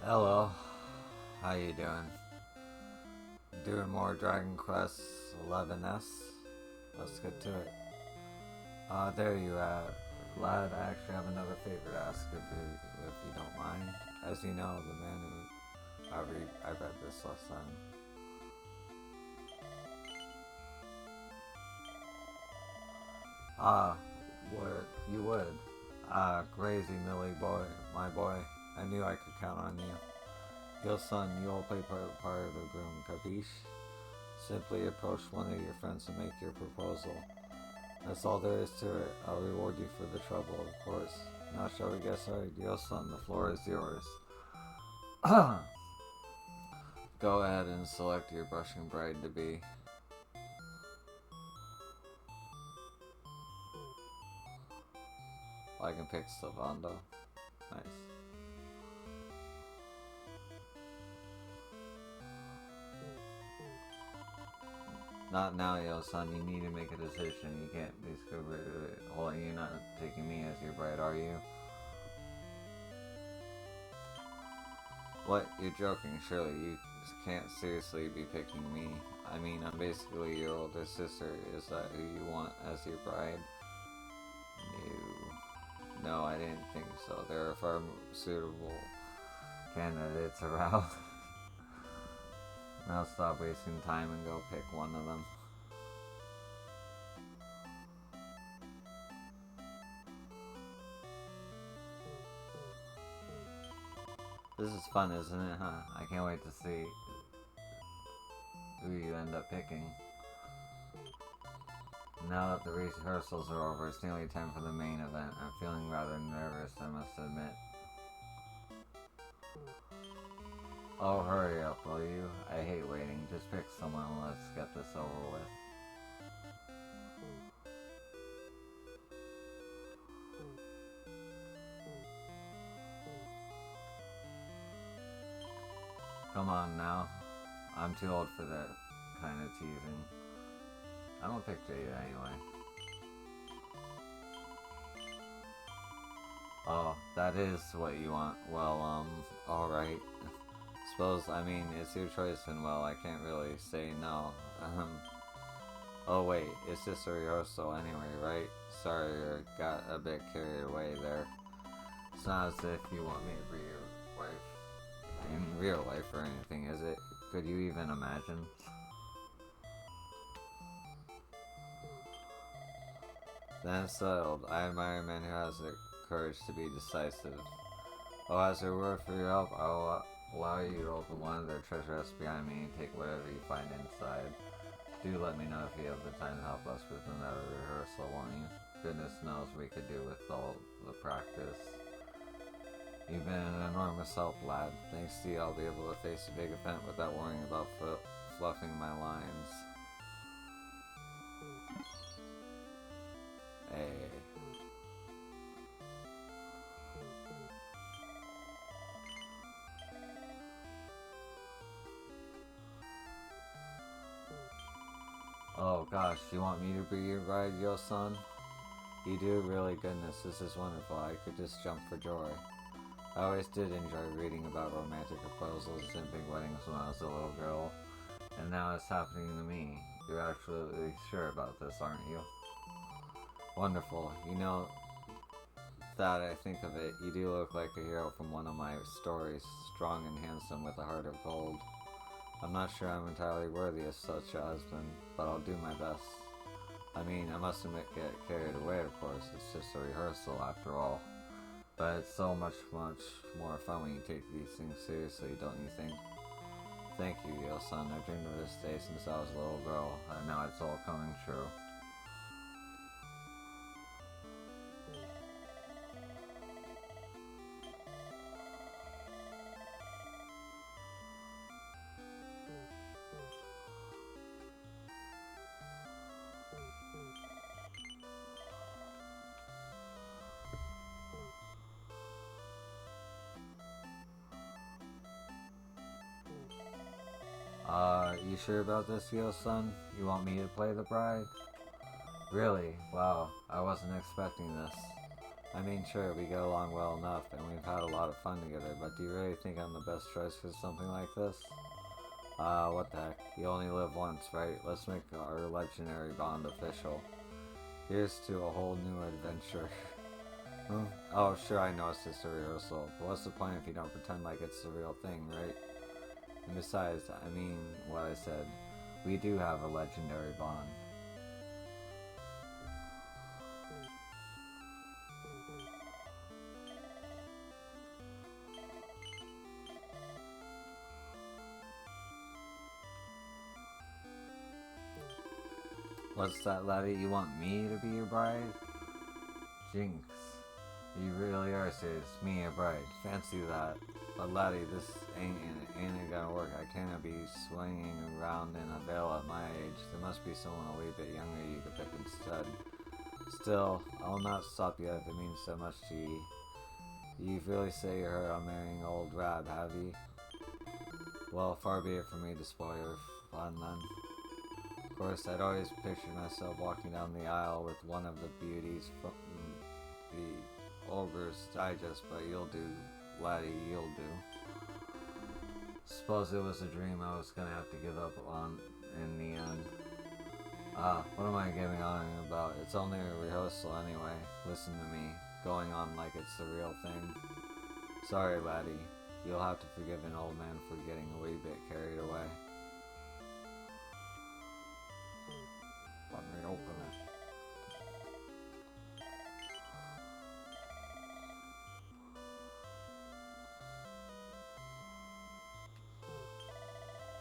Hello, how you doing? Doing more Dragon Quest 11S? Let's get to it. There you at, lad. I actually have another favor to ask of you, if you don't mind. As you know, the man who I read this last time. Ah, would you would? Crazy Millie boy, my boy. I knew I could count on you. Yo, son, you'll play part of the groom, capiche? Simply approach one of your friends and make your proposal. That's all there is to it. I'll reward you for the trouble, of course. Now shall we get started? Yo, son, the floor is yours. Go ahead and select your brushing bride to be. I can pick Slavando. Nice. Not now, yo, son. You need to make a decision. You can't be stupid. Well, you're not taking me as your bride, are you? What? You're joking. Surely you can't seriously be picking me. I mean, I'm basically your older sister. Is that who you want as your bride? No, I didn't think so. There are far suitable candidates around. Now stop wasting time and go pick one of them. This is fun, isn't it, huh? I can't wait to see who you end up picking. Now that the rehearsals are over, it's nearly time for the main event. I'm feeling rather nervous, I must admit. Oh, hurry up, will you? I hate waiting. Just pick someone and let's get this over with. Come on now. I'm too old for that kind of teasing. I don't pick Jada anyway. Oh, that is what you want. Well, alright. Suppose, I mean, it's your choice and well, I can't really say no. Oh wait, it's just a rehearsal anyway, right? Sorry, I got a bit carried away there. It's not as if you want me to be your wife in real life or anything, is it? Could you even imagine? Then it's settled. I admire a man who has the courage to be decisive. Oh, as a reward for your help, I will allow you to open one of their treasure chests behind me and take whatever you find inside. Do let me know if you have the time to help us with another rehearsal, won't you? Goodness knows we could do with all the practice. You've been an enormous help, lad. Thanks to you, I'll be able to face a big event without worrying about fluffing my lines. Hey. Oh gosh, you want me to be your bride, yo son? You do, really? Goodness, this is wonderful. I could just jump for joy. I always did enjoy reading about romantic proposals and big weddings when I was a little girl, and now it's happening to me. You're absolutely sure about this, aren't you? Wonderful. You know, that I think of it, you do look like a hero from one of my stories, strong and handsome with a heart of gold. I'm not sure I'm entirely worthy of such a husband, but I'll do my best. I mean, I mustn't get carried away, of course. It's just a rehearsal, after all. But it's so much more fun when you take these things seriously, don't you think? Thank you, yo son. I've dreamed of this day since I was a little girl, and now it's all coming true. You sure about this, yo son? You want me to play the bride? Really? Wow, I wasn't expecting this. I mean, sure, we get along well enough, and we've had a lot of fun together, but do you really think I'm the best choice for something like this? What the heck? You only live once, right? Let's make our legendary bond official. Here's to a whole new adventure. Huh? Oh, sure, I know it's just a rehearsal, but what's the point if you don't pretend like it's the real thing, right? And besides, I mean what I said. We do have a legendary bond. What's that, laddie? You want me to be your bride? Jinx. You really are serious. Me, your bride. Fancy that. But laddie, this ain't gonna work. I cannot be swinging around in a veil at my age. There must be someone a wee bit younger you could pick instead. Still, I'll not stop you if it means so much to you. You've really set your heart on marrying old Rab, have you? Well, far be it from me to spoil your fun then. Of course, I'd always pictured myself walking down the aisle with one of the beauties from the Ogre's Digest, but you'll do, laddie, you'll do. Suppose it was a dream I was gonna have to give up on in the end. What am I giving on about? It's only a rehearsal anyway. Listen to me, going on like it's the real thing. Sorry, laddie. You'll have to forgive an old man for getting a wee bit carried away. Let me open it.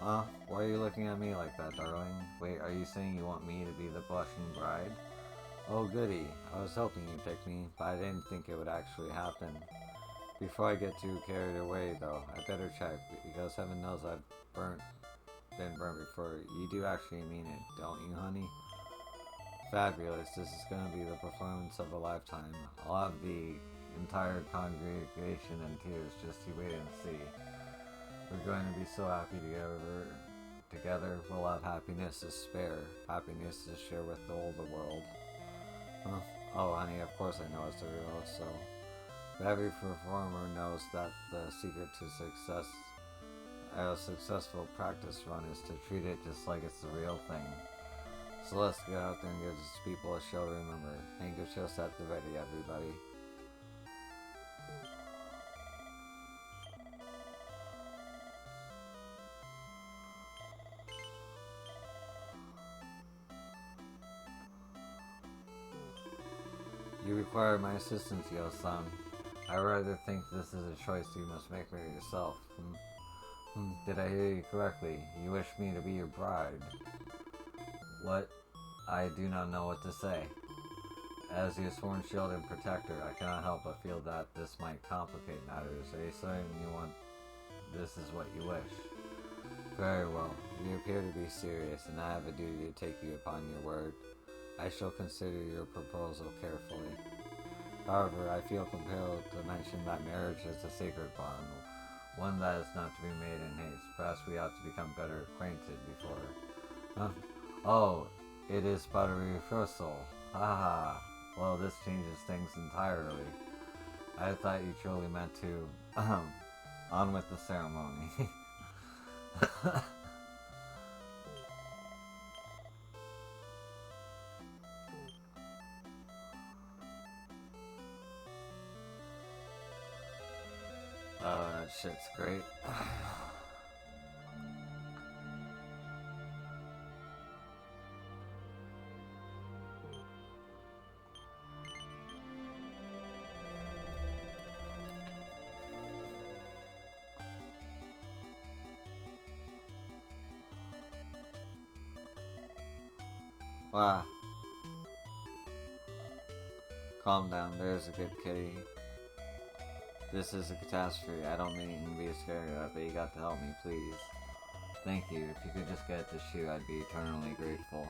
Huh? Why are you looking at me like that, darling? Wait, are you saying you want me to be the blushing bride? Oh goody, I was hoping you'd pick me, but I didn't think it would actually happen. Before I get too carried away though, I better check, because heaven knows I've been burnt before. You do actually mean it, don't you, honey? Fabulous, this is going to be the performance of a lifetime. I'll have the entire congregation in tears, just you wait and see. We're going to be so happy together. We'll have happiness to spare, happiness to share with all the world. Huh? Oh, honey, of course I know it's a real, so... But every performer knows that the secret to success, a successful practice run, is to treat it just like it's the real thing. So let's get out there and give these people a show to remember. Handkerchiefs at the ready, everybody. You require my assistance, Yo-san. I rather think this is a choice you must make for yourself. Did I hear you correctly? You wish me to be your bride. What? I do not know what to say. As your sworn shield and protector, I cannot help but feel that this might complicate matters. Are you certain you want this is what you wish? Very well. You appear to be serious, and I have a duty to take you upon your word. I shall consider your proposal carefully. However, I feel compelled to mention that marriage is a sacred bond, one that is not to be made in haste. Perhaps we ought to become better acquainted before. Oh, it is but a rehearsal. Haha. Well, this changes things entirely. I thought you truly meant to, on with the ceremony. Oh, that shit's great. Wow. Calm down, there's a good kitty. This is a catastrophe. I don't mean to be scared of it, but you got to help me, please. Thank you. If you could just get the shoe, I'd be eternally grateful.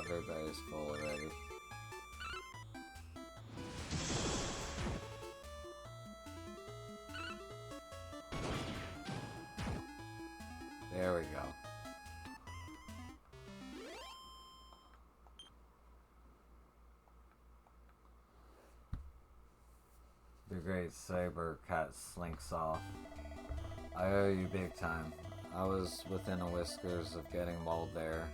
Everybody's full already. There we go. The great saber cat slinks off. I owe you big time. I was within a whiskers of getting mauled there.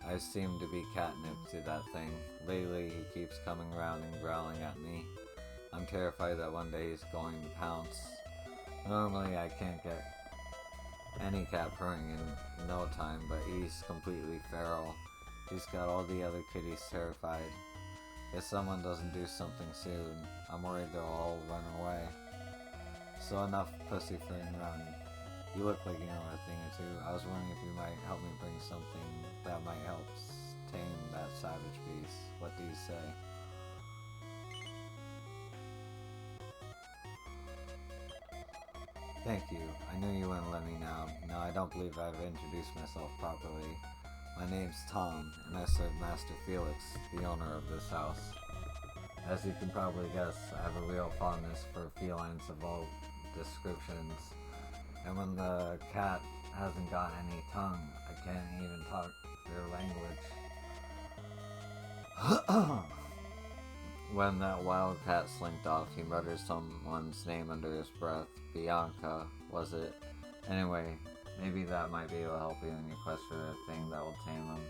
I seem to be catnip to that thing. Lately he keeps coming around and growling at me. I'm terrified that one day he's going to pounce. Normally I can't get any cat purring in no time, but he's completely feral. He's got all the other kitties terrified. If someone doesn't do something soon, I'm worried they'll all run away. So enough pussyfooting around. You look like you know a thing or two. I was wondering if you might help me bring something that might help tame that savage beast. What do you say? Thank you. I knew you wouldn't let me now. No, I don't believe I've introduced myself properly. My name's Tom, and I serve Master Felix, the owner of this house. As you can probably guess, I have a real fondness for felines of all descriptions. And when the cat hasn't got any tongue, I can't even talk their language. When that wild cat slinked off, he muttered someone's name under his breath. Bianca, was it? Anyway, maybe that might be able to help you in your quest for the thing that will tame him.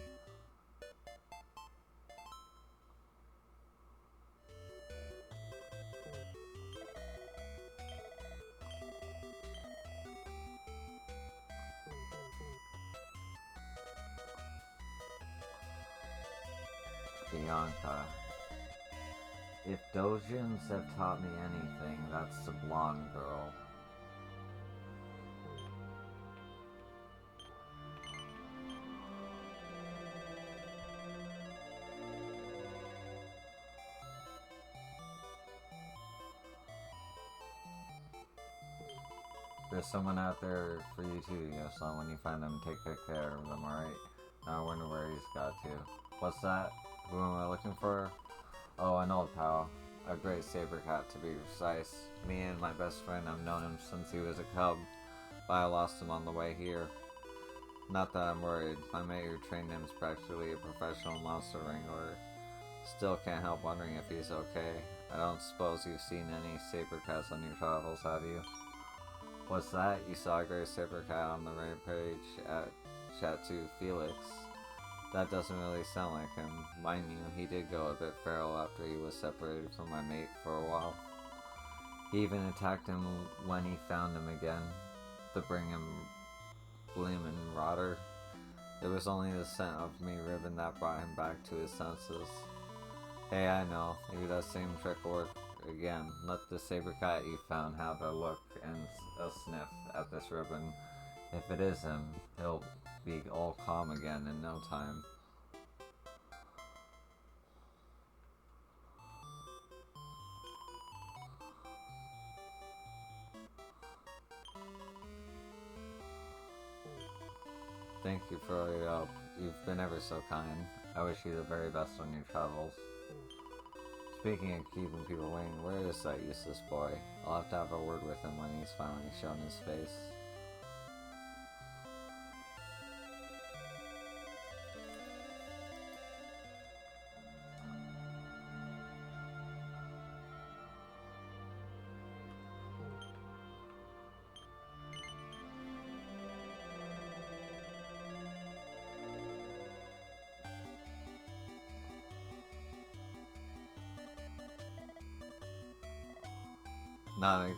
Bianca. If Dojins have taught me anything, that's the blonde girl. There's someone out there for you too, Yosan. When you find them, take good care of them, alright? Now I wonder where he's got to. What's that? Who am I looking for? Oh, an old pal. A great saber cat, to be precise. Me and my best friend have known him since he was a cub, but I lost him on the way here. Not that I'm worried. My mate who trained him is practically a professional monster wrangler. Still can't help wondering if he's okay. I don't suppose you've seen any saber cats on your travels, have you? What's that? You saw a great saber cat on the rampage at Chateau Felix? That doesn't really sound like him. Mind you, he did go a bit feral after he was separated from my mate for a while. He even attacked him when he found him again, to bring him bloomin' rotter. It was only the scent of me ribbon that brought him back to his senses. Hey, I know, maybe that same trick will work again. Let the saber cat you found have a look and a sniff at this ribbon. If it is him, he'll be all calm again in no time. Thank you for all your help. You've been ever so kind. I wish you the very best on your travels. Speaking of keeping people waiting, where is that useless boy? I'll have to have a word with him when he's finally shown his face. Not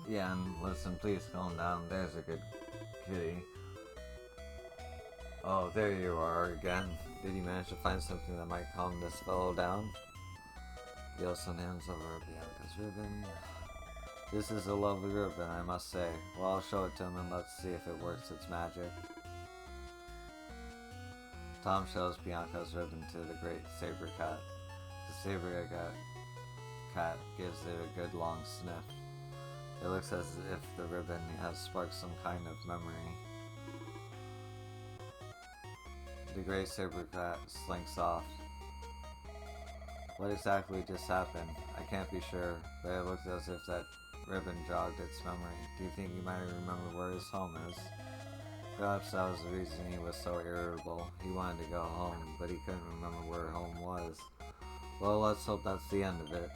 again. Listen, please calm down. There's a good kitty. Oh, there you are again. Did you manage to find something that might calm this fellow down? Yosan hands over Bianca's ribbon. This is a lovely ribbon, I must say. Well, I'll show it to him and let's see if it works its magic. Tom shows Bianca's ribbon to the great saber cat. The saber cat gives it a good long sniff. It looks as if the ribbon has sparked some kind of memory. The gray saber cat slinks off. What exactly just happened? I can't be sure, but it looked as if that ribbon jogged its memory. Do you think he might remember where his home is? Perhaps that was the reason he was so irritable. He wanted to go home, but he couldn't remember where home was. Well, let's hope that's the end of it.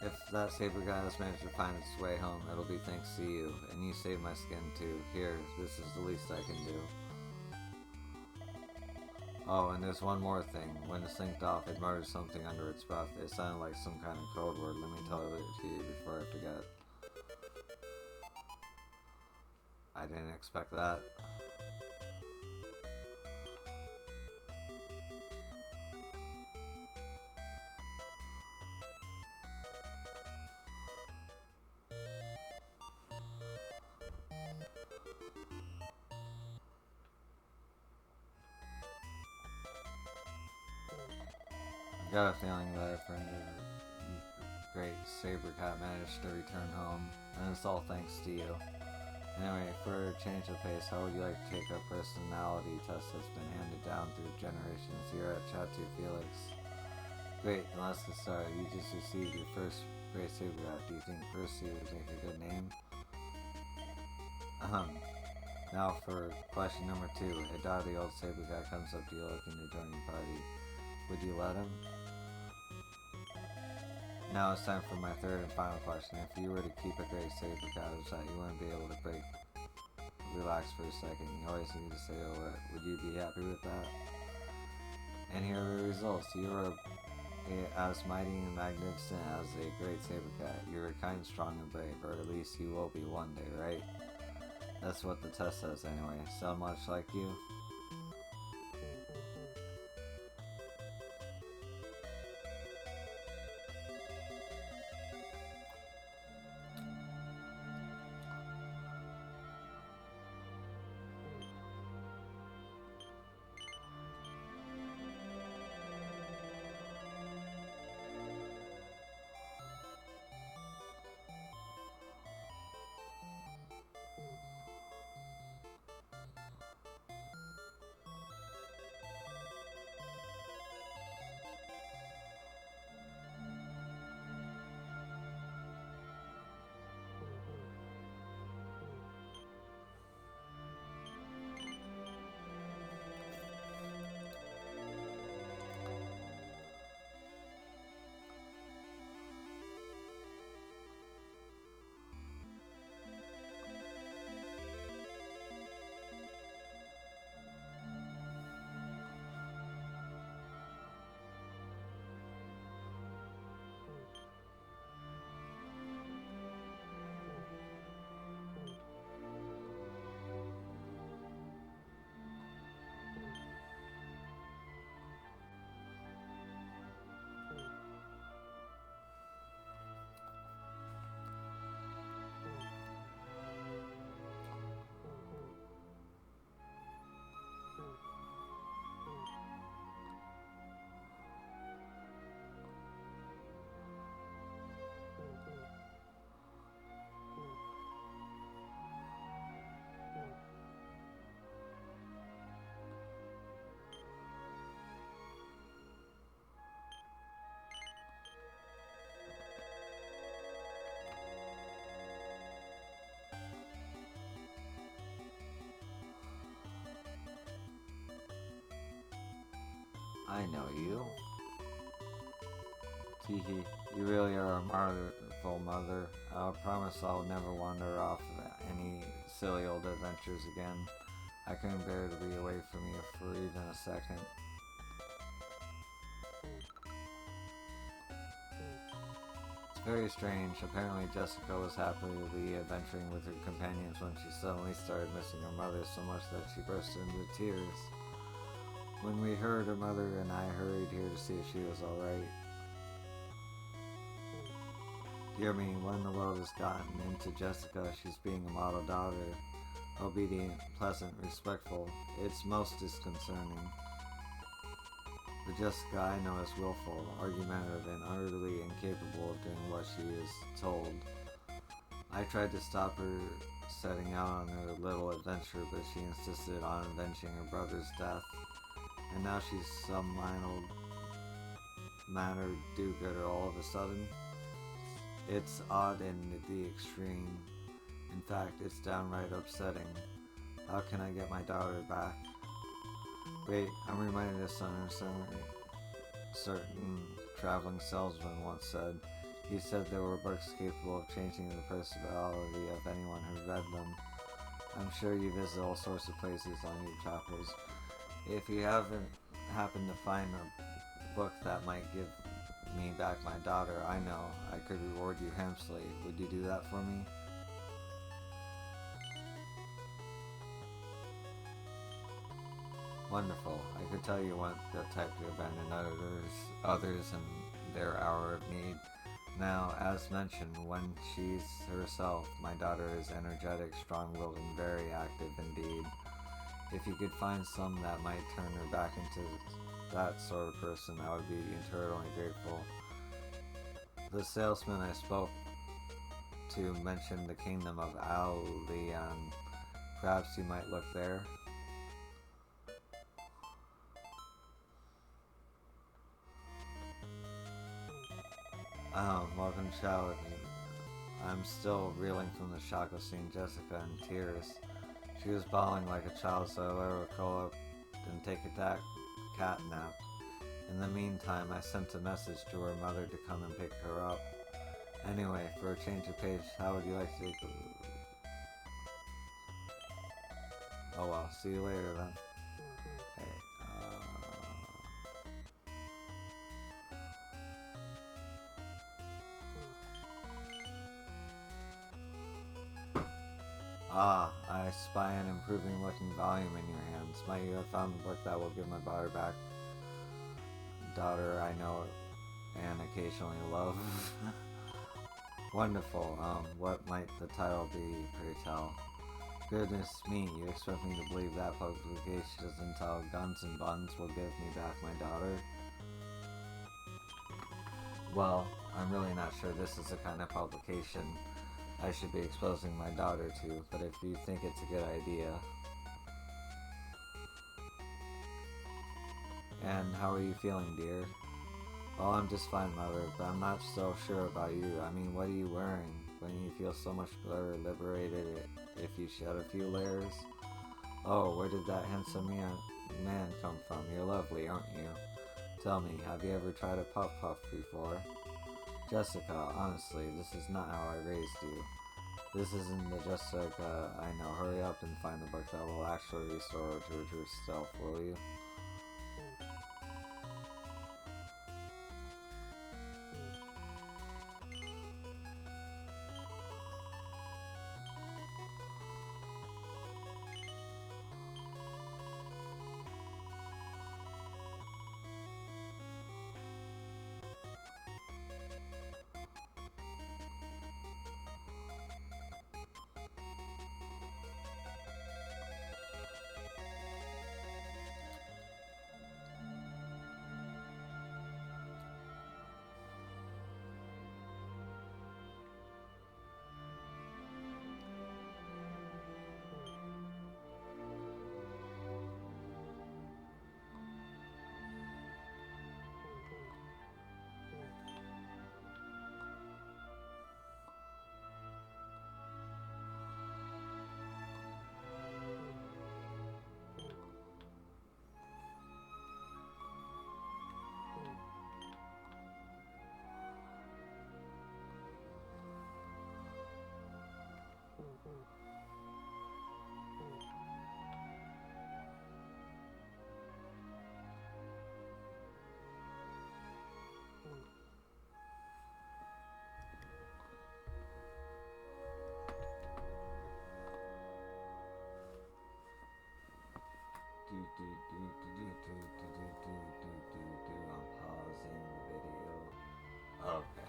If that saber guy has managed to find its way home, it'll be thanks to you, and you saved my skin too. Here, this is the least I can do. Oh, and there's one more thing. When it synced off, it muttered something under its breath. It sounded like some kind of code word. Let me tell it to you before I forget. I didn't expect that. I got a feeling that our friend the great saber cat managed to return home, and it's all thanks to you. Anyway, for a change of pace, how would you like to take a personality test that's been handed down through generations here at Chatu Felix? Great, then let's get started. You just received your first great saber cat. Do you think Percy would make a good name? Now for question number 2. A dotty old saber cat comes up to you looking to join your party. Would you let him? Now it's time for my third and final question. If you were to keep a great saber cat that you wouldn't be able to relax for a second, you always need to say over it. Would you be happy with that? And here are the results. You are as mighty and magnificent as a great saber cat. You're kind, strong, and brave, or at least you will be one day, right? That's what the test says anyway. Sound much like you? I know you. Teehee, you really are a marvelful mother. I promise I'll never wander off any silly old adventures again. I couldn't bear to be away from you for even a second. It's very strange. Apparently Jessica was happily adventuring with her companions when she suddenly started missing her mother so much that she burst into tears. When we heard, her mother and I hurried here to see if she was alright. Dear me, what in the world has gotten into Jessica? She's being a model daughter. Obedient, pleasant, respectful. It's most disconcerting. The Jessica I know is willful, argumentative, and utterly incapable of doing what she is told. I tried to stop her setting out on her little adventure, but she insisted on avenging her brother's death. and now she's some mannered do-gooder all of a sudden. It's odd in the extreme. In fact, it's downright upsetting. How can I get my daughter back? Wait, I'm reminded of something certain traveling salesman once said. He said there were books capable of changing the personality of anyone who read them. I'm sure you visit all sorts of places on your travels. If you haven't happened to find a book that might give me back my daughter, I know I could reward you handsomely. Would you do that for me? Wonderful. I could tell you want the type to abandon others in their hour of need. Now, as mentioned, when she's herself, my daughter is energetic, strong-willed, and very active indeed. If you could find some that might turn her back into that sort of person, I would be eternally grateful. The salesman I spoke to mentioned the kingdom of Alian. Perhaps you might look there. Welcome, child. I'm still reeling from the shock of seeing Jessica in tears. She was bawling like a child, so I let her curl up and take a cat nap. In the meantime, I sent a message to her mother to come and pick her up. Anyway, for a change of pace, how would you like to... Oh well, see you later then. Hey, I spy an improving looking volume in your hands. Might you have found the book that will give my daughter back? Daughter I know and occasionally love. Wonderful. What might the title be, pray tell? Goodness me, you expect me to believe that publication entitled Guns and Buns will give me back my daughter? Well, I'm really not sure this is the kind of publication I should be exposing my daughter to, but if you think it's a good idea. And how are you feeling, dear? Well, I'm just fine, Mother, but I'm not so sure about you. I mean, what are you wearing? Wouldn't you feel so much better liberated if you shed a few layers? Oh, where did that handsome man come from? You're lovely, aren't you? Tell me, have you ever tried a puff before? Jessica, honestly, this is not how I raised you. This isn't the Jessica I know. Hurry up and find the book that will actually restore her to her true self, will you? I'm pausing the video. Okay.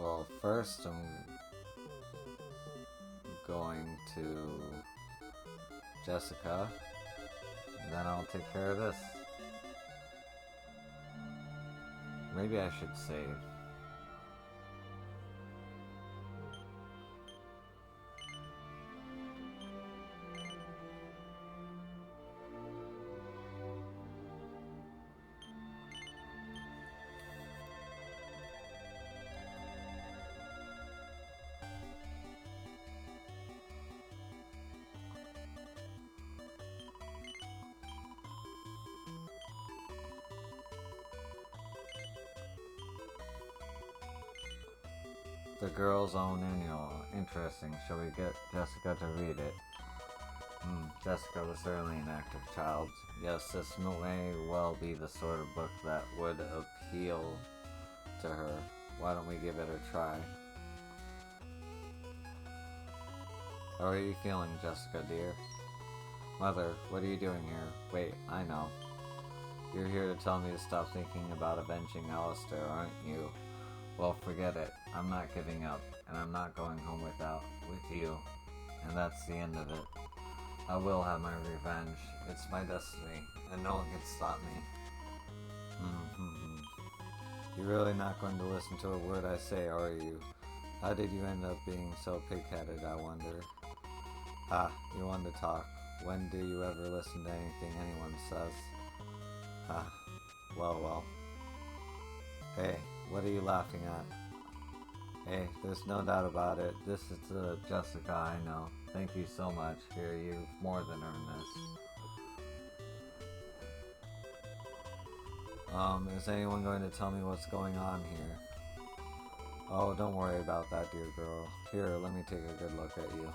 Well, first I'm going to Jessica, and then I'll take care of this. Maybe I should save. The Girl's Own Annual. Interesting. Shall we get Jessica to read it? Jessica was certainly an active child. Yes, this may well be the sort of book that would appeal to her. Why don't we give it a try? How are you feeling, Jessica, dear? Mother, what are you doing here? Wait, I know. You're here to tell me to stop thinking about avenging Alistair, aren't you? Well, forget it. I'm not giving up, and I'm not going home with you. And that's the end of it. I will have my revenge. It's my destiny, and no one can stop me. You're really not going to listen to a word I say, are you? How did you end up being so pig-headed, I wonder? You want to talk. When do you ever listen to anything anyone says? Well. Hey, what are you laughing at? Hey, there's no doubt about it. This is the Jessica I know. Thank you so much. Here, you've more than earned this. Is anyone going to tell me what's going on here? Oh, don't worry about that, dear girl. Here, let me take a good look at you.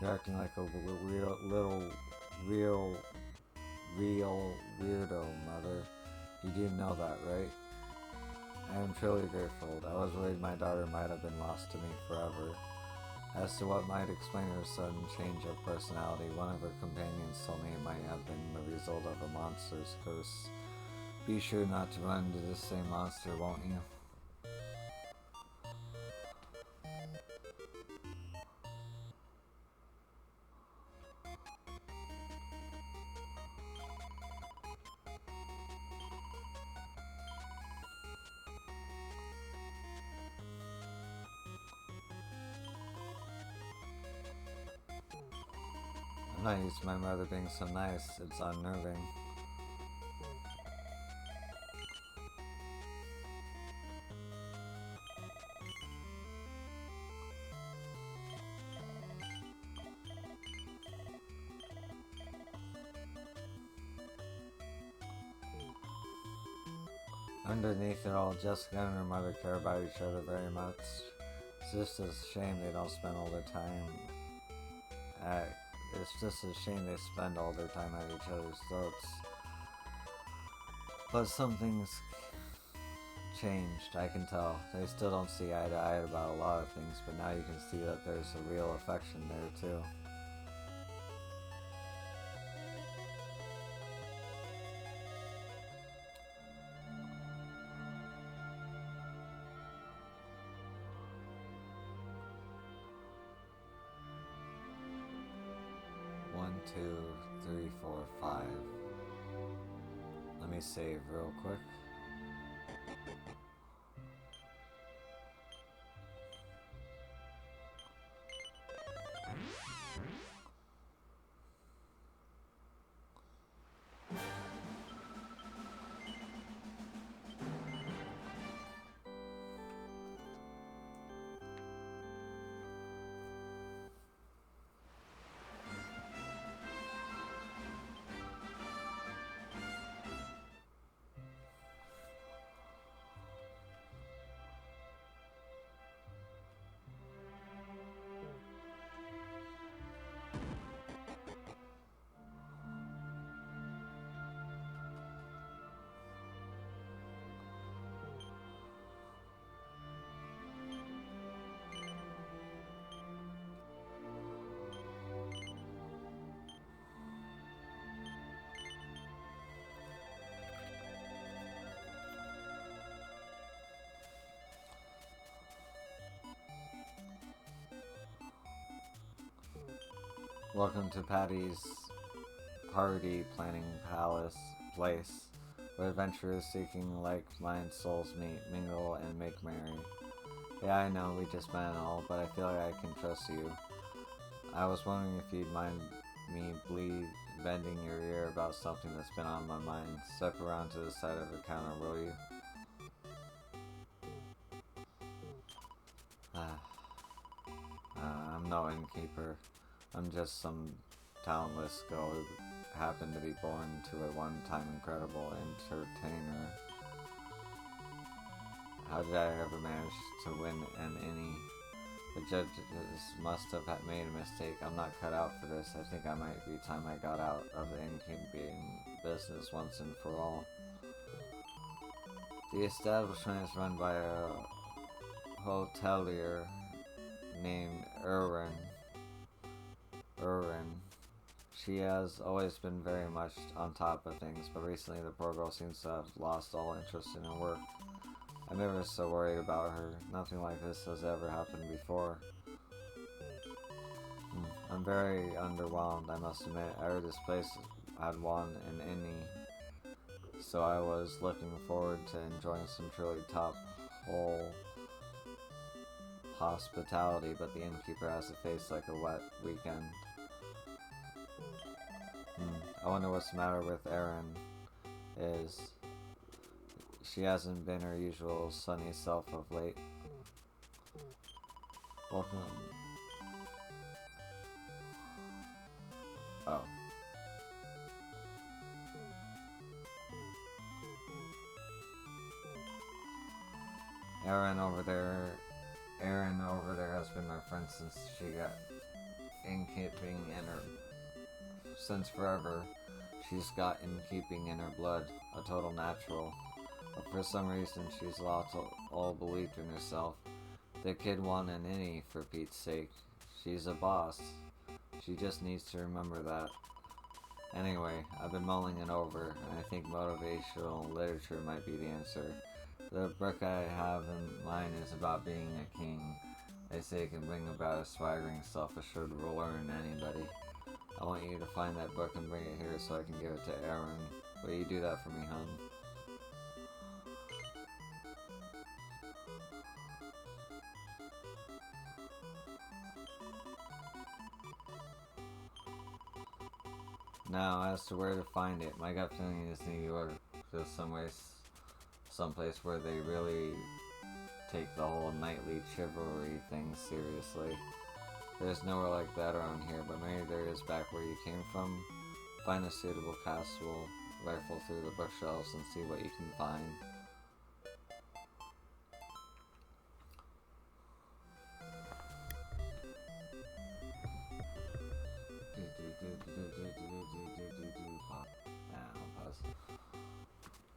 You're acting like a real weirdo, Mother. You do know that, right? I am truly grateful. I was worried my daughter might have been lost to me forever. As to what might explain her sudden change of personality, one of her companions told me it might have been the result of a monster's curse. Be sure not to run into this same monster, won't you? I'm not used to my mother being so nice. It's unnerving. Underneath it all, Jessica and her mother care about each other very much. It's just a shame they don't spend all their time at... It's just a shame they spend all their time at each other's throats. But something's changed, I can tell. They still don't see eye to eye about a lot of things, but now you can see that there's a real affection there too. One, two, three, four, five. Let me save real quick. Welcome to Patty's party planning place, where adventurers seeking like-minded souls meet, mingle, and make merry. Yeah, I know we just met and all, but I feel like I can trust you. I was wondering if you'd mind me bending your ear about something that's been on my mind. Step around to the side of the counter, will you? I'm no innkeeper. I'm just some talentless girl who happened to be born to a one-time incredible entertainer. How did I ever manage to win an innie? The judges must have made a mistake. I'm not cut out for this. I think I might be time I got out of the innkeeping business once and for all. The establishment is run by a hotelier named Irwin. She has always been very much on top of things, but recently the poor girl seems to have lost all interest in her work. I'm never so worried about her. Nothing like this has ever happened before. I'm very underwhelmed, I must admit. I heard this place had won an innie, so I was looking forward to enjoying some truly top-hole hospitality, but the innkeeper has a face like a wet weekend. I wonder what's the matter with Erin. She hasn't been her usual sunny self of late. Welcome. Oh. Erin over there has been my friend since she got innkeeping in her. Since forever, she's got innkeeping in her blood, a total natural. But for some reason, she's lost all belief in herself. The kid won an innie, for Pete's sake. She's a boss. She just needs to remember that. Anyway, I've been mulling it over, and I think motivational literature might be the answer. The book I have in mind is about being a king. They say it can bring about a swaggering, self-assured ruler in anybody. I want you to find that book and bring it here so I can give it to Erin. Will you do that for me, hun? Now, as to where to find it, my gut feeling is New York. There's someplace where they really take the whole knightly chivalry thing seriously. There's nowhere like that around here, but maybe there is back where you came from. Find a suitable castle, rifle through the bookshelves, and see what you can find.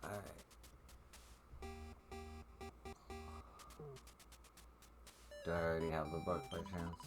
Alright. Do I already have the book by chance?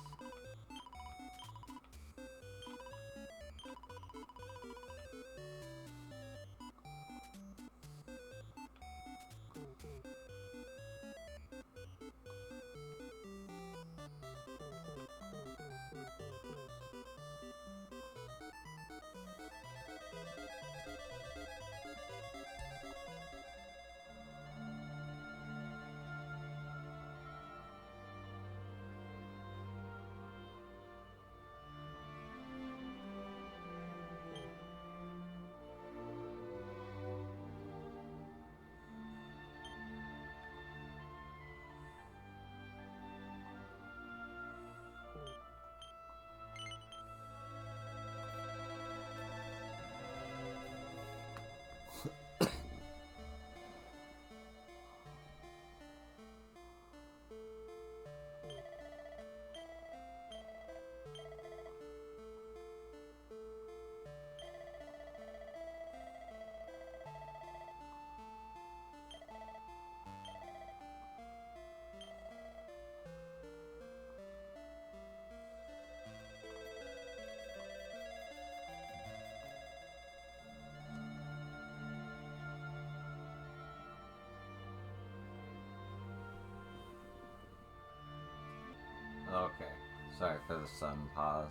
Okay, sorry for the sudden pause.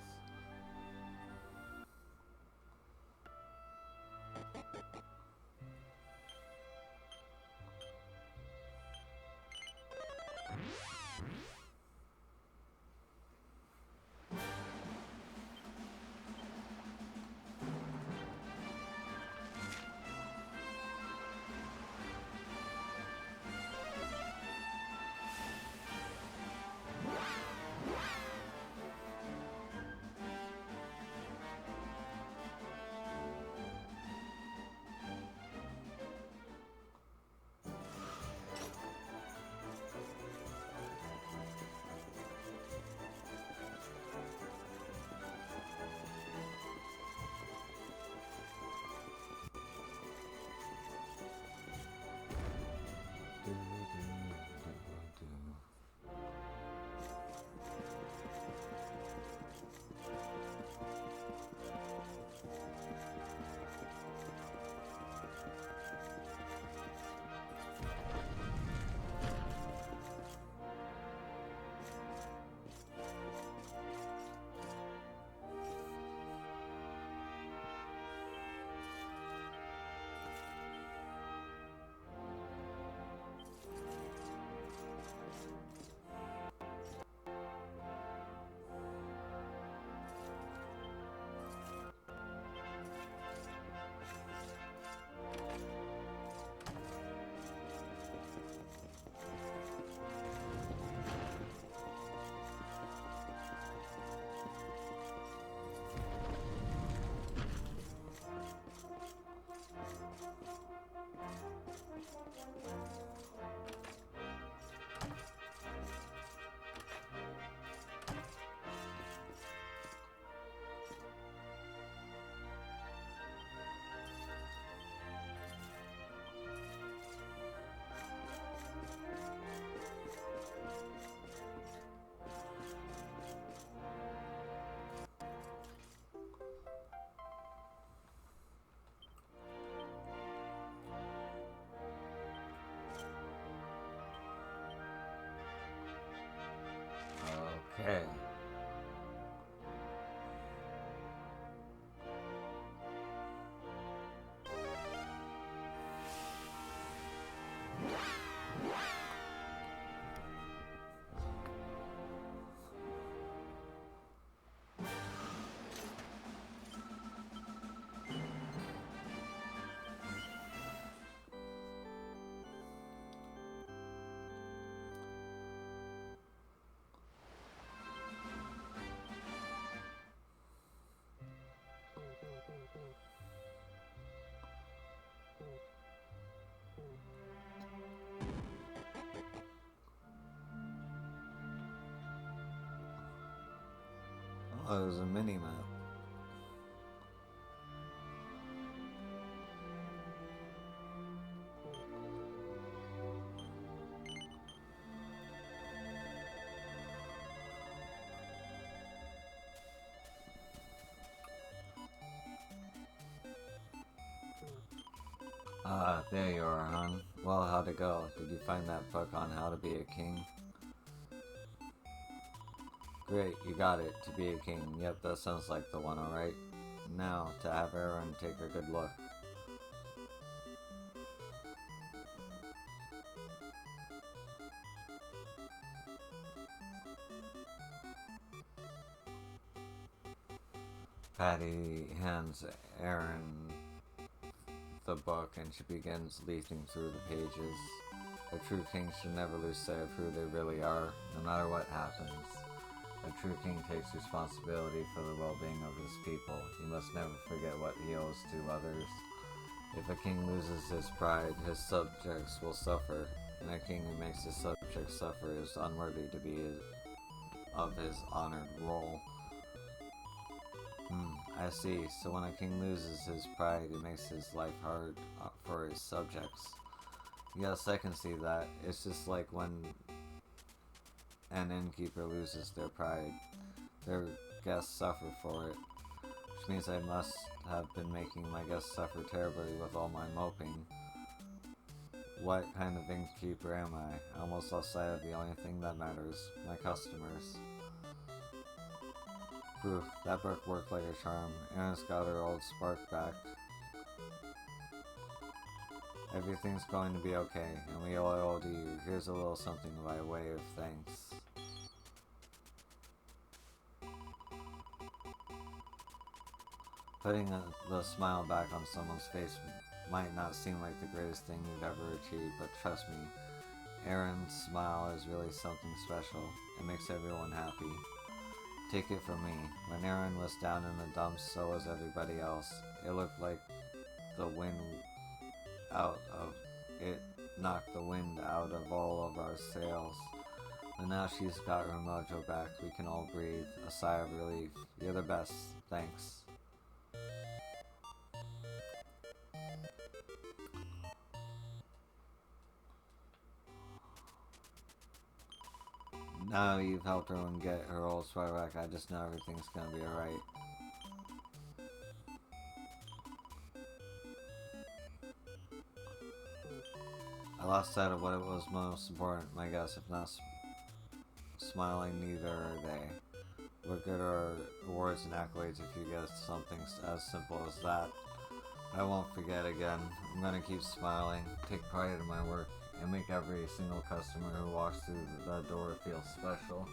Okay. Oh, it was a mini map. Ah, there you are, hon. Well, how'd it go? Did you find that book on how to be a king? Great, you got it. To be a king. Yep, that sounds like the one, alright? Now, to have Aaron take a good look. Patty hands Aaron the book and she begins leafing through the pages. A true king should never lose sight of who they really are, no matter what happens. A true king takes responsibility for the well-being of his people. He must never forget what he owes to others. If a king loses his pride, his subjects will suffer, and a king who makes his subjects suffer is unworthy to be of his honored role. I see. So when a king loses his pride, it makes his life hard for his subjects. Yes, I can see that. It's just like when an innkeeper loses their pride. Their guests suffer for it. Which means I must have been making my guests suffer terribly with all my moping. What kind of innkeeper am I? I almost lost sight of the only thing that matters, my customers. Phew, that book worked like a charm. Erin's got her old spark back. Everything's going to be okay, and we all owe to you. Here's a little something by way of thanks. Putting the smile back on someone's face might not seem like the greatest thing you've ever achieved, but trust me, Aaron's smile is really something special. It makes everyone happy. Take it from me, when Aaron was down in the dumps, so was everybody else. It looked like the wind out of it knocked the wind out of all of our sails. But now she's got her mojo back, we can all breathe. A sigh of relief. You're the best. Thanks. Now you've helped her and get her old swag back, I just know everything's gonna be alright. I lost sight of what it was most important, my guess. If not smiling, neither are they. What good are awards and accolades if you get something as simple as that? I won't forget again. I'm gonna keep smiling, take pride in my work, and make every single customer who walks through the door feel special.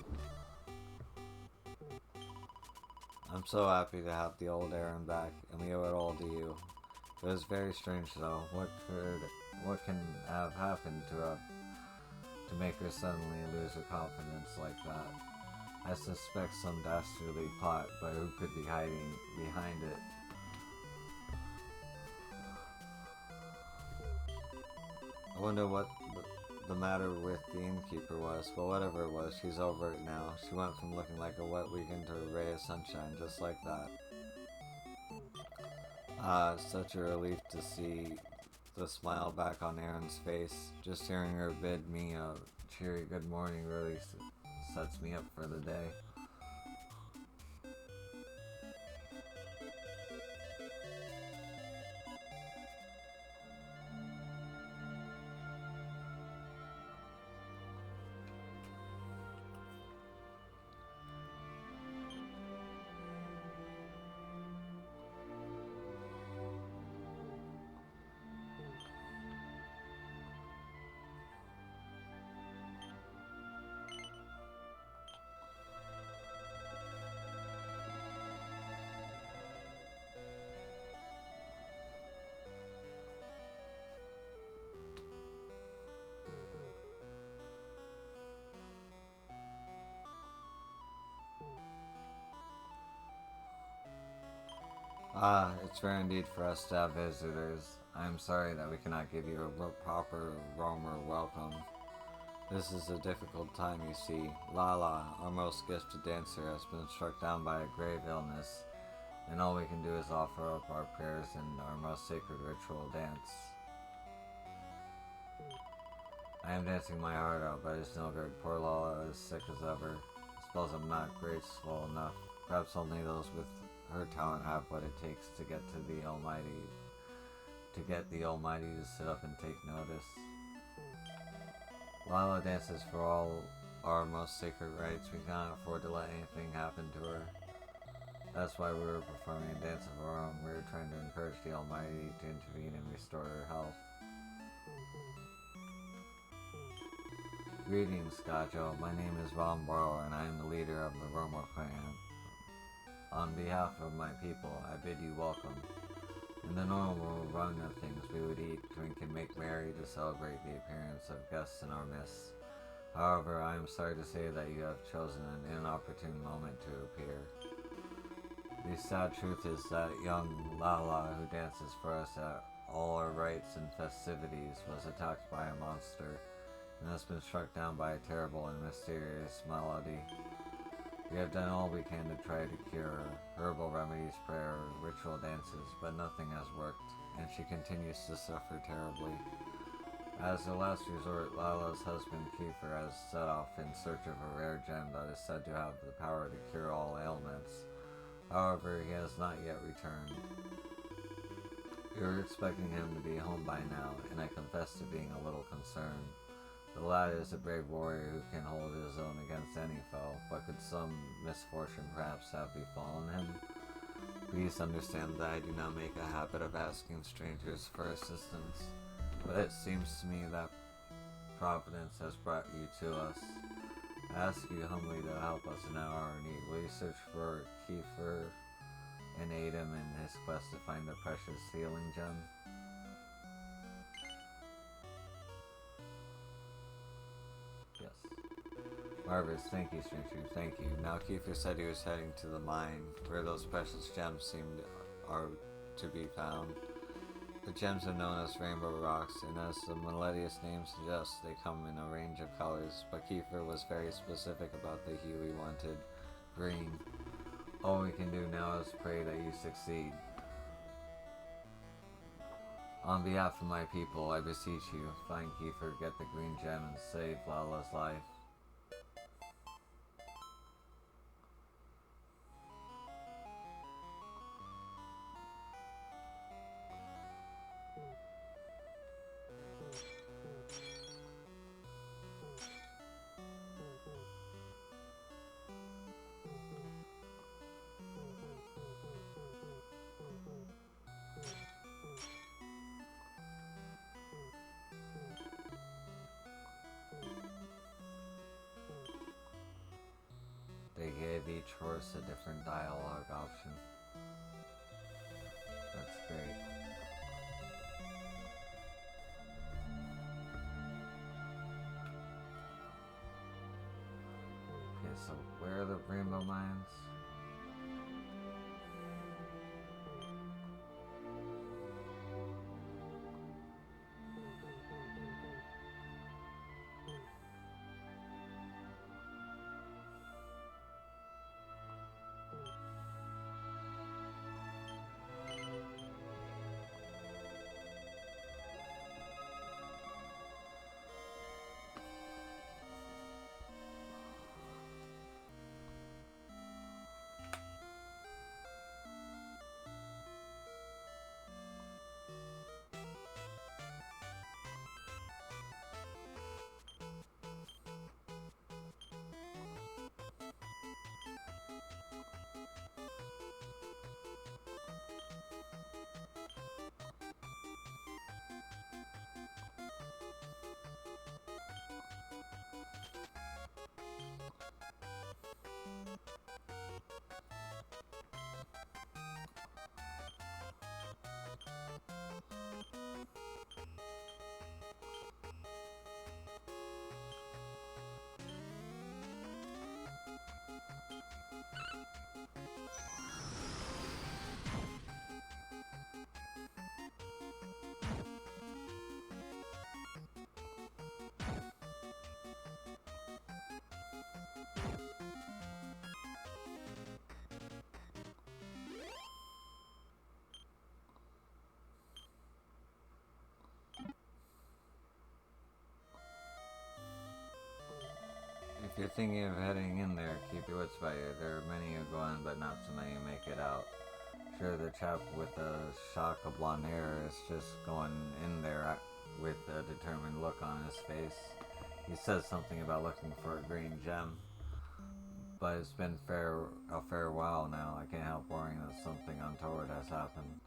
I'm so happy to have the old Aaron back, and we owe it all to you. It was very strange though. What can have happened to make her suddenly lose her confidence like that? I suspect some dastardly plot, but who could be hiding behind it? I wonder what the matter with the innkeeper was, but whatever it was, she's over it now. She went from looking like a wet weekend to a ray of sunshine, just like that. It's such a relief to see the smile back on Aaron's face. Just hearing her bid me a cheery good morning really sets me up for the day. It's rare indeed for us to have visitors. I am sorry that we cannot give you a proper Romer welcome. This is a difficult time, you see. Lala, our most gifted dancer, has been struck down by a grave illness, and all we can do is offer up our prayers and our most sacred ritual dance. I am dancing my heart out, but it's no good. Poor Lala is sick as ever. I suppose I'm not graceful enough. Perhaps only those with her talent have what it takes to get the Almighty to sit up and take notice. Lala dances for all our most sacred rites. We cannot afford to let anything happen to her. That's why we were performing a dance of our own. We were trying to encourage the Almighty to intervene and restore her health. Greetings, Gajo. My name is Romboro, and I am the leader of the Romo clan. On behalf of my people, I bid you welcome. In the normal run of things, we would eat, drink, and make merry to celebrate the appearance of guests in our midst. However, I am sorry to say that you have chosen an inopportune moment to appear. The sad truth is that young Lala, who dances for us at all our rites and festivities, was attacked by a monster and has been struck down by a terrible and mysterious malady. We have done all we can to try to cure her. Herbal remedies, prayer, ritual dances, but nothing has worked, and she continues to suffer terribly. As a last resort, Lala's husband Kiefer has set off in search of a rare gem that is said to have the power to cure all ailments. However, he has not yet returned. We were expecting him to be home by now, and I confess to being a little concerned. The lad is a brave warrior who can hold his own against any foe, but could some misfortune perhaps have befallen him? Please understand that I do not make a habit of asking strangers for assistance. but it seems to me that Providence has brought you to us. I ask you humbly to help us in our hour of need. Will you search for Kiefer and aid him in his quest to find the precious healing gem? Yes. Marvelous, thank you, stranger, thank you. Now Kiefer said he was heading to the mine, where those precious gems seemed are to be found. The gems are known as rainbow rocks, and as the melodious name suggests, they come in a range of colors, but Kiefer was very specific about the hue he wanted: green. All we can do now is pray that you succeed. On behalf of my people, I beseech you, find Kiefer, get the green gem, and save Lala's life. They gave each horse a different dialogue option. That's great. Okay, so where are the rainbow mines? If you're thinking of heading in there, keep your wits about you. There are many who go in, but not so many who make it out. Sure, the chap with the shock of blonde hair is just going in there with a determined look on his face. He says something about looking for a green gem, but it's been a fair while now. I can't help worrying that something untoward has happened.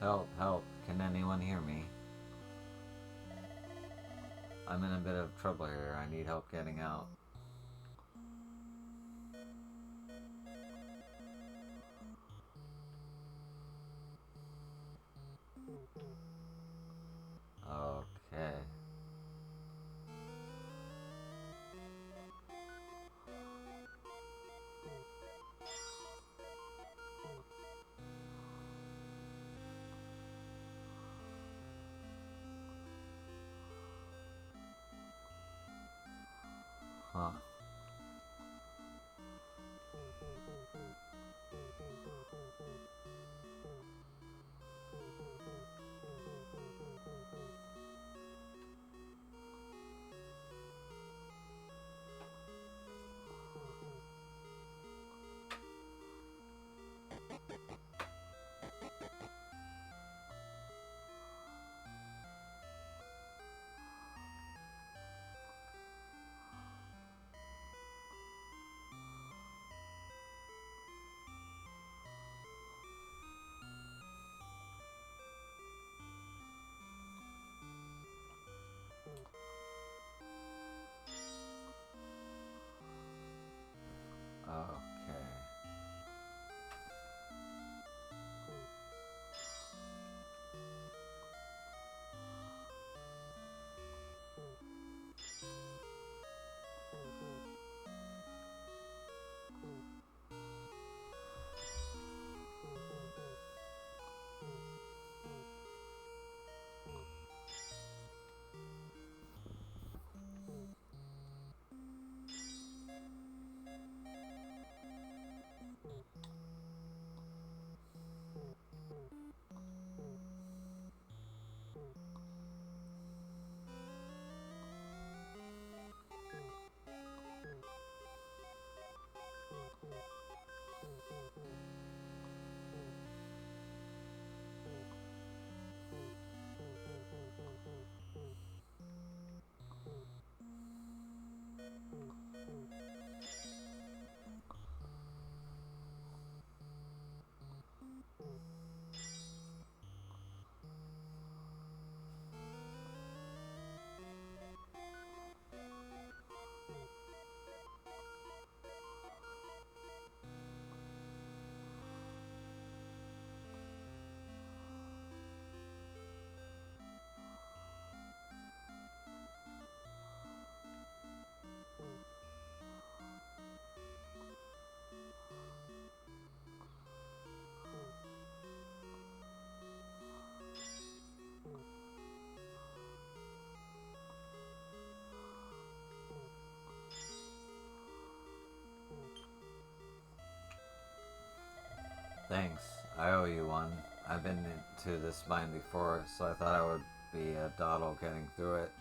Help, help. Can anyone hear me? I'm in a bit of trouble here. I need help getting out. Okay. Huh. Okay. Thanks. I owe you one. I've been to this mine before, so I thought I would be a doddle getting through it.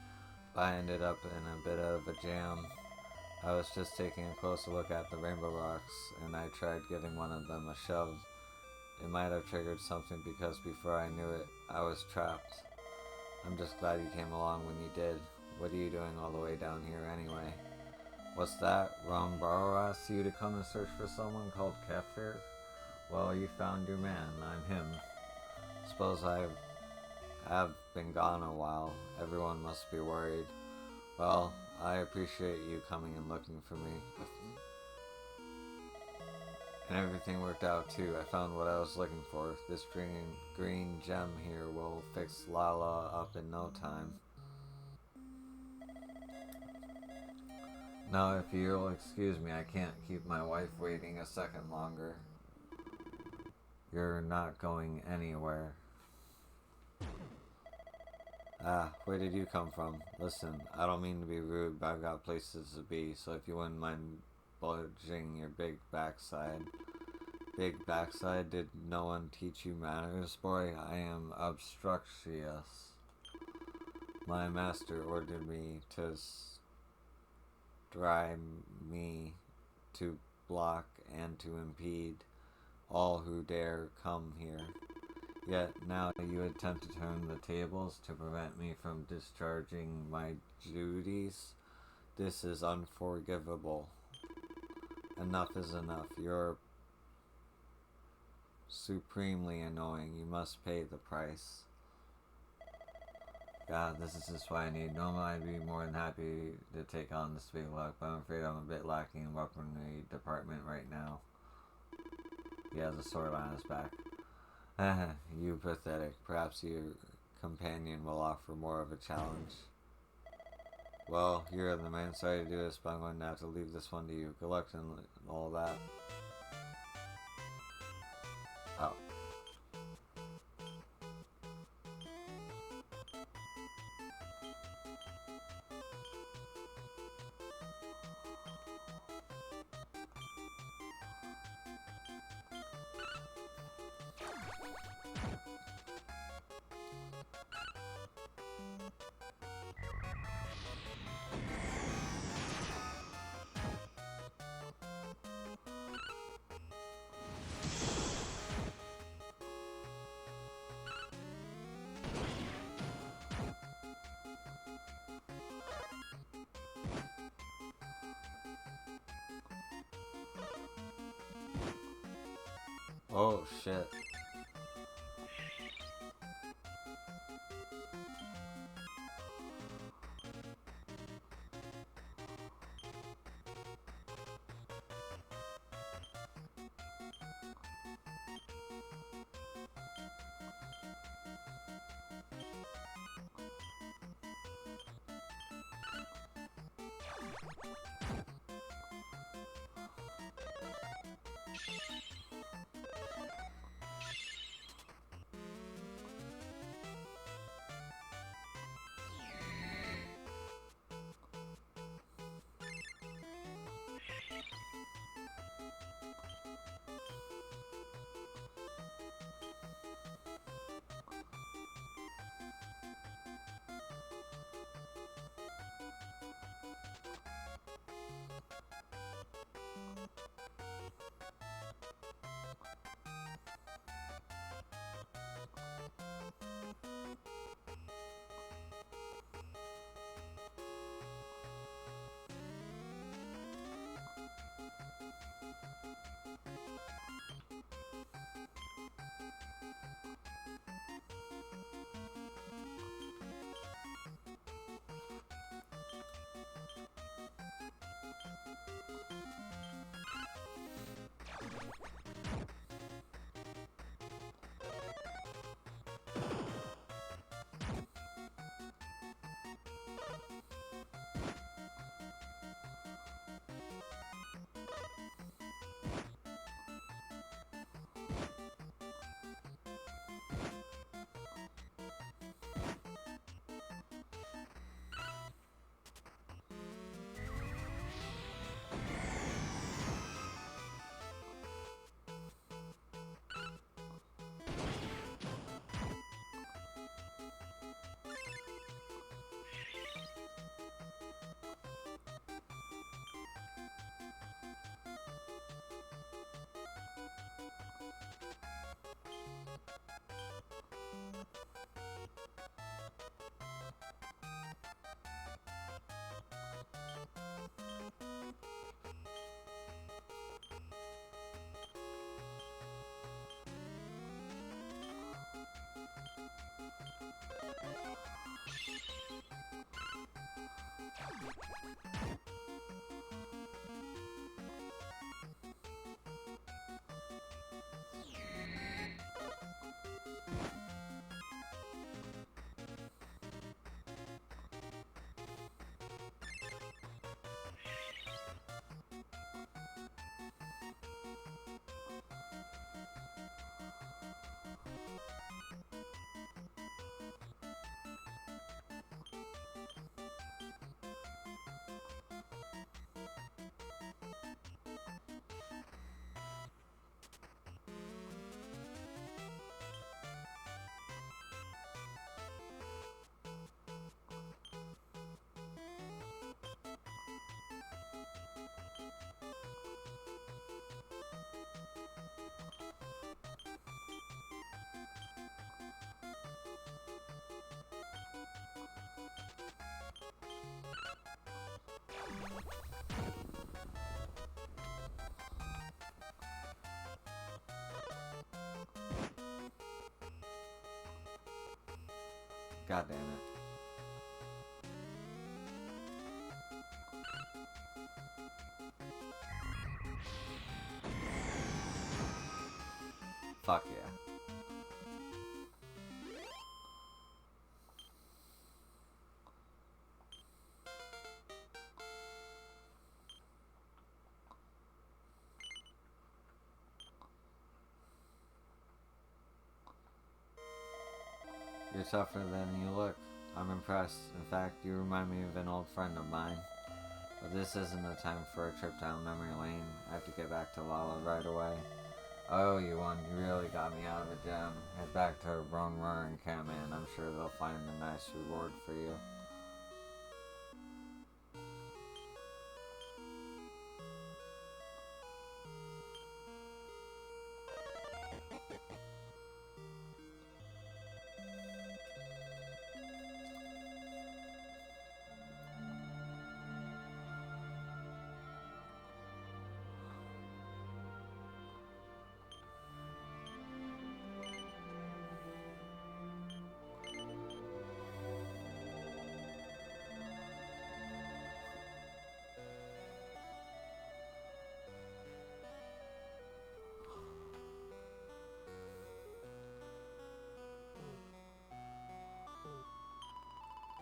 But I ended up in a bit of a jam. I was just taking a closer look at the rainbow rocks, and I tried giving one of them a shove. It might have triggered something because before I knew it, I was trapped. I'm just glad you came along when you did. What are you doing all the way down here anyway? What's that? Rombaro asked you to come and search for someone called Kefir? Well, you found your man. I'm him. Suppose I have been gone a while. Everyone must be worried. Well, I appreciate you coming and looking for me. And everything worked out too. I found what I was looking for. This green gem here will fix Lala up in no time. Now, if you'll excuse me, I can't keep my wife waiting a second longer. You're not going anywhere. Ah, where did you come from? Listen, I don't mean to be rude, but I've got places to be, so if you wouldn't mind bulging your big backside. Big backside? Did no one teach you manners, boy? I am obstructious. My master ordered me to drive me to block and to impede all who dare come here. Yet now you attempt to turn the tables to prevent me from discharging my duties. This is unforgivable. Enough is enough. Your supremely annoying. You must pay the price. God, this is just what I need. Normally I'd be more than happy to take on this big luck, but I'm afraid I'm a bit lacking in weaponry department right now. He has a sword on his back. You pathetic. Perhaps your companion will offer more of a challenge. Well, you're the man. Sorry to do this, but I'm going to have to leave this one to you. Good luck and all that. Oh. Oh, shit. God damn it. Fuck yeah. You're tougher than you look. I'm impressed. In fact, you remind me of an old friend of mine. But this isn't the time for a trip down memory lane. I have to get back to Lala right away. I owe you one. You really got me out of a jam. Head back to Ronmur and Catman. I'm sure they'll find a nice reward for you.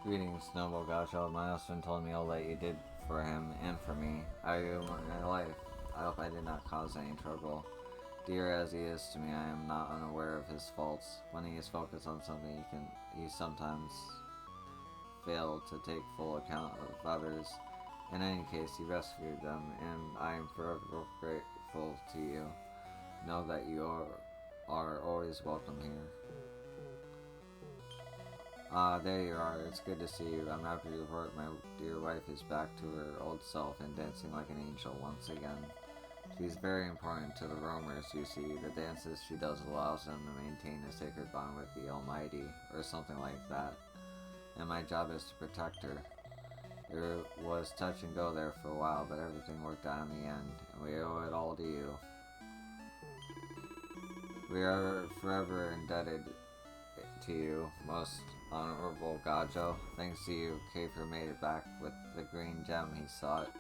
Greetings, Noble Gacho. My husband told me all that you did for him and for me. I owe my life. I hope I did not cause any trouble. Dear as he is to me, I am not unaware of his faults. When he is focused on something, he sometimes fail to take full account of others. In any case, he rescued them, and I am forever grateful to you. Know that you are always welcome here. There you are. It's good to see you. I'm happy to report my dear wife is back to her old self and dancing like an angel once again. She's very important to the roamers, you see. The dances she does allows them to maintain a sacred bond with the Almighty, or something like that. And my job is to protect her. It was touch and go there for a while, but everything worked out in the end, and we owe it all to you. We are forever indebted to you, most honorable Gajo. Thanks to you, Kiefer made it back with the green gem he sought.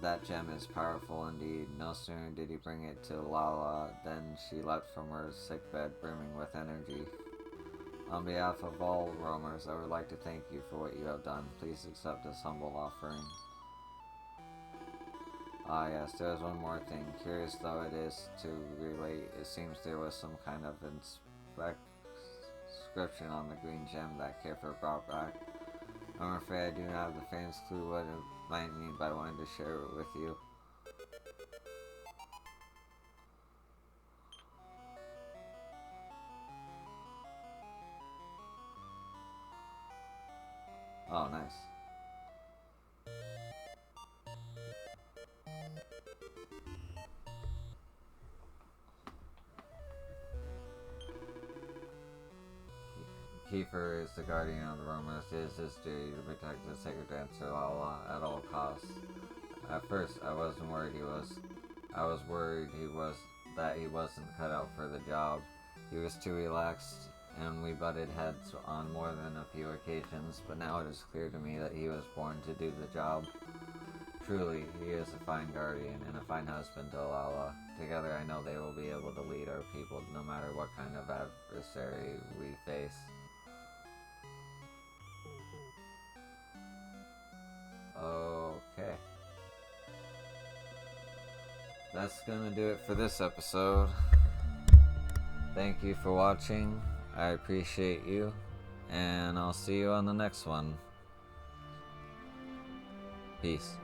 That gem is powerful indeed. No sooner did he bring it to Lala than she leapt from her sickbed brimming with energy. On behalf of all roamers, I would like to thank you for what you have done. Please accept this humble offering. Ah yes, there is one more thing. Curious though it is to relate, it seems there was some kind of inscription on the green gem that Kiefer brought back. I'm afraid I do not have the faintest clue what it might mean, but I wanted to share it with you. Oh, nice. Kiefer is the guardian of the Romas. It is his duty to protect the sacred dancer Lala at all costs. At first, I wasn't worried I was worried that he wasn't cut out for the job. He was too relaxed, and we butted heads on more than a few occasions, but now it is clear to me that he was born to do the job. Truly, he is a fine guardian and a fine husband to Lala. Together I know they will be able to lead our people no matter what kind of adversary we face. Okay. That's gonna do it for this episode. Thank you for watching. I appreciate you. And I'll see you on the next one. Peace.